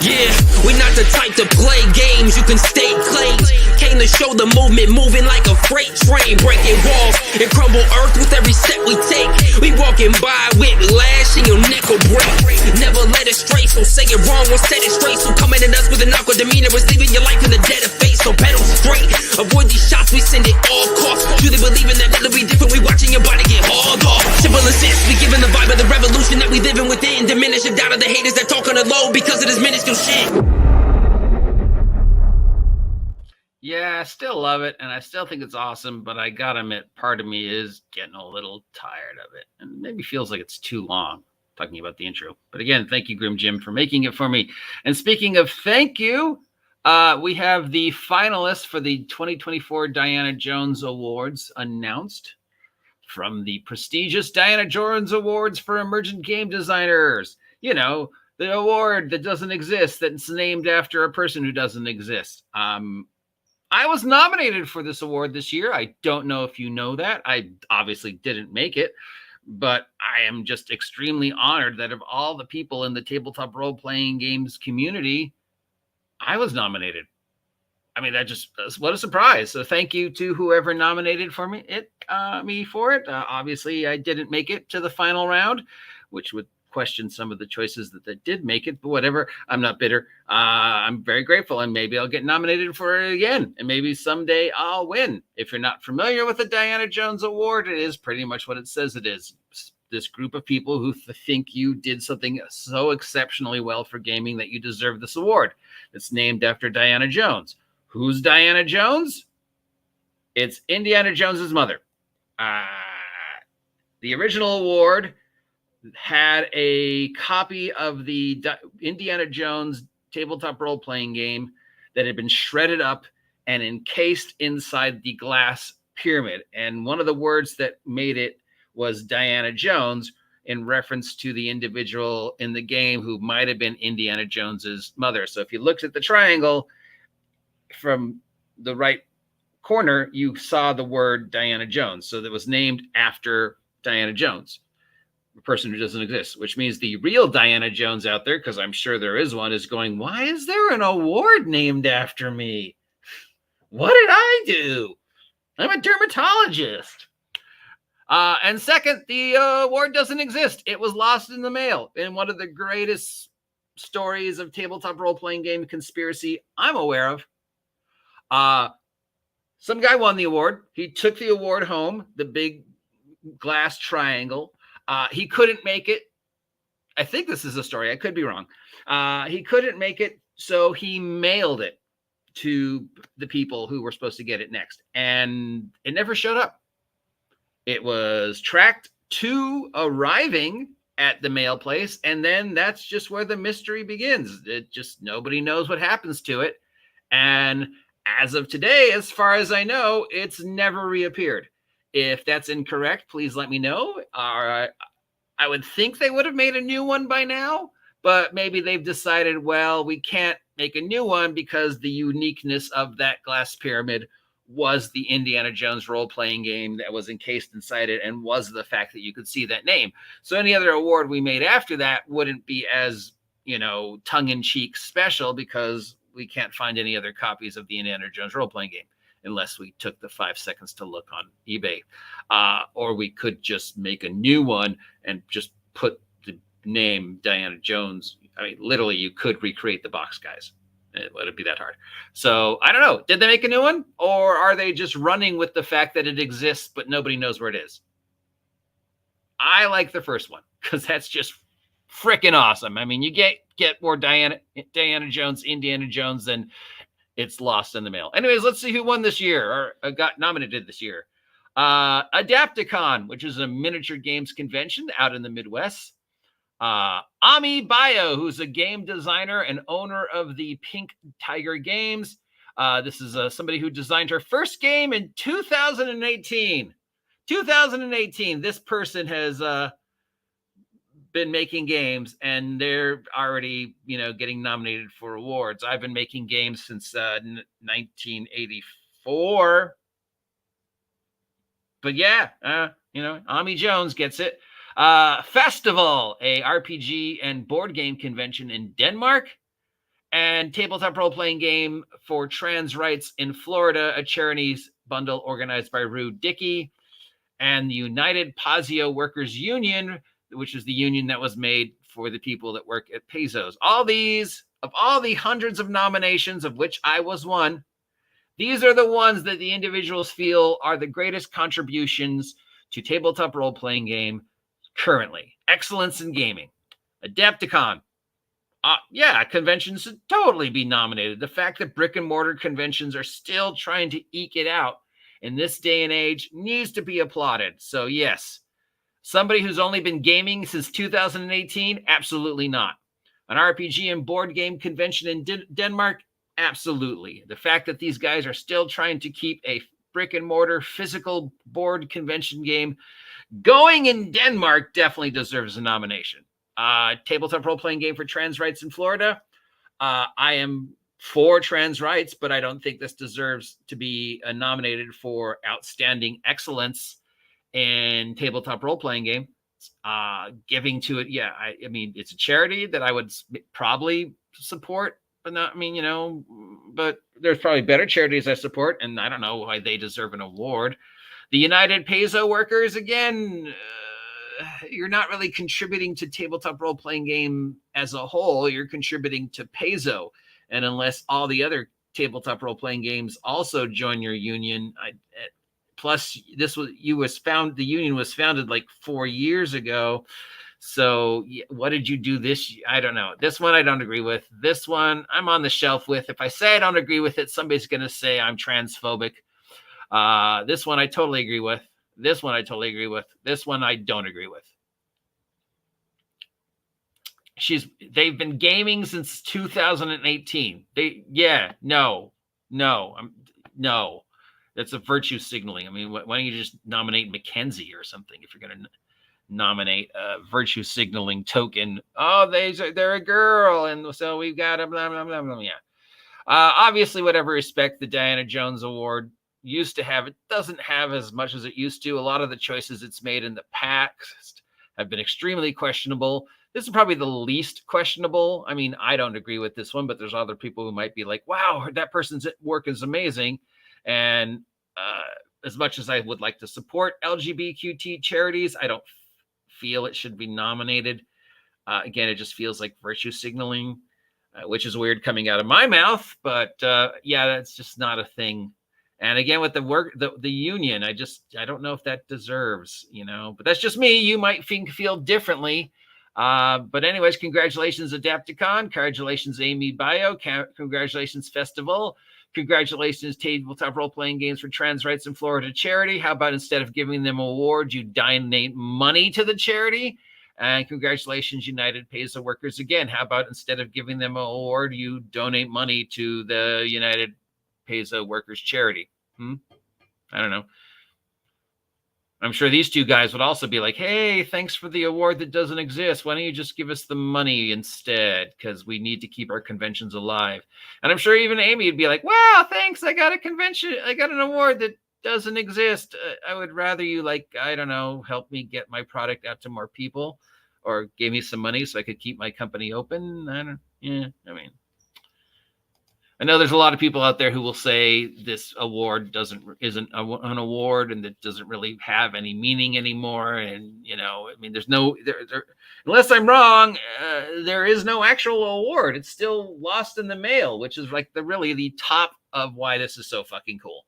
Yeah, we not the type to play games, you can stake claims. Came to show the movement moving like a freight train, breaking walls and crumble earth with every step we take. We walking by with lash and your neck will break. Never let it stray, so say it wrong, we'll set it straight. So coming at us with an awkward demeanor is leaving your life in the dead of face. So pedal straight, avoid these shots, we send it all costs. Truly believing that it'll be different, we watching your body get hauled off. Simple as this, we giving the vibe of the revolution that we living within. Diminish the doubt of the haters that talk on the low because of this minuscule shit. Yeah, I still love it, and I still think it's awesome, but I gotta admit, part of me is getting a little tired of it, and maybe feels like it's too long, talking about the intro. But again, thank you, GRIMJIM, for making it for me. And speaking of thank you, we have the finalists for the 2024 Diana Jones Awards announced from the prestigious Diana Jones Awards for Emergent Game Designers. You know, the award that doesn't exist, that's named after a person who doesn't exist. I was nominated for this award this year. I don't know if you know that. I obviously didn't make it, but I am just extremely honored that of all the people in the tabletop role-playing games community, I was nominated. I mean, what a surprise. So thank you to whoever nominated for me for it. Obviously, I didn't make it to the final round, which would question some of the choices that did make it, but whatever. I'm not bitter. I'm very grateful, and maybe I'll get nominated for it again, and maybe someday I'll win. If you're not familiar with the Diana Jones Award, it is pretty much what it says it is. This group of people who think you did something so exceptionally well for gaming that you deserve this award. It's named after Diana Jones. Who's Diana Jones? It's Indiana Jones's mother. The original award had a copy of the Indiana Jones tabletop role-playing game that had been shredded up and encased inside the glass pyramid. And one of the words that made it was Diana Jones, in reference to the individual in the game who might have been Indiana Jones's mother. So if you looked at the triangle from the right corner, you saw the word Diana Jones. So that was named after Diana Jones, a person who doesn't exist, which means the real Diana Jones out there, because I'm sure there is one, is going, why is there an award named after me? What did I do? I'm a dermatologist. And second, the award doesn't exist. It was lost in the mail in one of the greatest stories of tabletop role-playing game conspiracy I'm aware of. Some guy won the award. He took the award home, the big glass triangle. He couldn't make it. I think this is a story. I could be wrong. He couldn't make it, so he mailed it to the people who were supposed to get it next. And it never showed up. It was tracked to arriving at the mail place, and then that's just where the mystery begins. Nobody knows what happens to it. And as of today, as far as I know, it's never reappeared. If that's incorrect, please let me know. I would think they would have made a new one by now, but maybe they've decided, well, we can't make a new one because the uniqueness of that glass pyramid was the Indiana Jones role-playing game that was encased inside it and was the fact that you could see that name. So any other award we made after that wouldn't be as, tongue-in-cheek special because we can't find any other copies of the Indiana Jones role-playing game unless we took the 5 seconds to look on eBay. Or we could just make a new one and just put the name Diana Jones. I mean, literally, you could recreate the box, guys. It wouldn't be that hard. So I don't know. Did they make a new one? Or are they just running with the fact that it exists, but nobody knows where it is? I like the first one because that's just freaking awesome. I mean, you get more Diana Jones, Indiana Jones, than it's lost in the mail. Anyways, let's see who won this year or got nominated this year. Adapticon, which is a miniature games convention out in the Midwest. Ami Bio, who's a game designer and owner of the Pink Tiger Games. This is somebody who designed her first game in 2018. 2018, this person has been making games, and they're already, getting nominated for awards. I've been making games since 1984. But yeah, Ami Jones gets it. Festival, a RPG and board game convention in Denmark. and tabletop role-playing game for trans rights in Florida, a charities bundle organized by Rue Dickey, and the United Pazio Workers Union, which is the union that was made for the people that work at Pezos. All these, of all the hundreds of nominations, of which I was one, these are the ones that the individuals feel are the greatest contributions to tabletop role-playing game currently. Excellence in gaming. Adepticon. Yeah, conventions should totally be nominated. The fact that brick and mortar conventions are still trying to eke it out in this day and age needs to be applauded. So yes, somebody who's only been gaming since 2018, absolutely not. An RPG and board game convention in Denmark, absolutely. The fact that these guys are still trying to keep a brick and mortar physical board convention game going in Denmark definitely deserves a nomination. Tabletop role-playing game for trans rights in Florida. I am for trans rights, but I don't think this deserves to be nominated for outstanding excellence in tabletop role-playing game. Giving to it, yeah, I mean, it's a charity that I would probably support, but not, I mean, you know, but there's probably better charities I support, and I don't know why they deserve an award. The United Peso Workers, again, you're not really contributing to tabletop role-playing game as a whole. You're contributing to Peso. And unless all the other tabletop role-playing games also join your union, plus the union was founded like 4 years ago. So what did you do this year? I don't know. This one I don't agree with. This one I'm on the shelf with. If I say I don't agree with it, somebody's going to say I'm transphobic. This one I totally agree with. This one I totally agree with. This one I don't agree with. They've been gaming since 2018. No. That's a virtue signaling. I mean, why don't you just nominate Mackenzie or something if you're going to nominate a virtue signaling token? Oh, they're a girl, and so we've got a blah blah blah blah. Yeah. Obviously, whatever respect the Diana Jones Award used to have, it doesn't have as much as it used to. A lot of the choices it's made in the past have been extremely questionable. This is probably the least questionable. I mean, I don't agree with this one, but there's other people who might be like, wow, that person's work is amazing. And as much as I would like to support LGBTQ charities, I don't feel it should be nominated. Again, it just feels like virtue signaling, which is weird coming out of my mouth. But yeah, that's just not a thing. And again, with the union, I don't know if that deserves, you know, but that's just me. You might feel differently. But anyways, congratulations, Adepticon. Congratulations, Amy Bio. Congratulations, Festival. Congratulations, Tabletop Role-Playing Games for Trans Rights in Florida charity. How about instead of giving them awards, you donate money to the charity? And congratulations, United Peso Workers. Again, how about instead of giving them an award, you donate money to the United Peso Workers charity? I don't know. I'm sure these two guys would also be like, hey, thanks for the award that doesn't exist. Why don't you just give us the money instead? Because we need to keep our conventions alive. And I'm sure even Amy would be like, wow, thanks. I got a convention. I got an award that doesn't exist. I would rather you, like, I don't know, help me get my product out to more people or gave me some money so I could keep my company open. I know there's a lot of people out there who will say this award isn't an award and that doesn't really have any meaning anymore. And, you know, I mean, there's no, unless I'm wrong, there is no actual award. It's still lost in the mail, which is like really the top of why this is so fucking cool.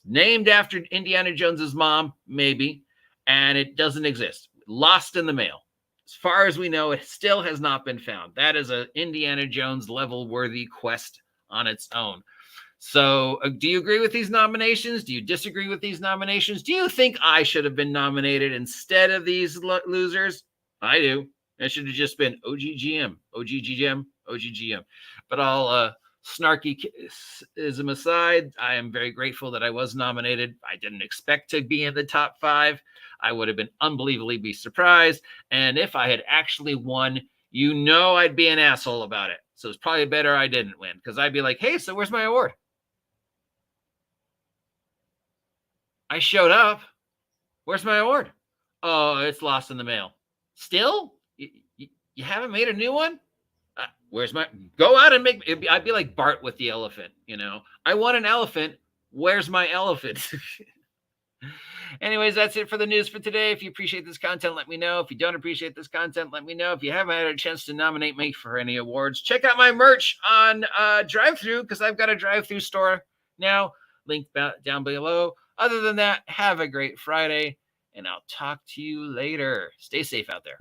Named after Indiana Jones's mom, maybe, and it doesn't exist. Lost in the mail. As far as we know, it still has not been found. That is a Indiana Jones level worthy quest on its own. So do you agree with these nominations? Do you disagree with these nominations? Do you think I should have been nominated instead of these losers? I do. It should have just been OGGM. But all snarkyism aside, I am very grateful that I was nominated. I didn't expect to be in the top 5. I would have been unbelievably surprised. And if I had actually won, you know I'd be an asshole about it. So it's probably better I didn't win, because I'd be like, hey, so where's my award? I showed up. Where's my award? Oh, it's lost in the mail. Still? You haven't made a new one? Where's my, go out and make, I'd be like Bart with the elephant, you know, I want an elephant. Where's my elephant? Anyways, that's it for the news for today. If you appreciate this content, let me know. If you don't appreciate this content, let me know. If you haven't had a chance to nominate me for any awards, check out my merch on Drive-Thru, because I've got a Drive-Thru store now. Link down below. Other than that, have a great Friday, and I'll talk to you later. Stay safe out there.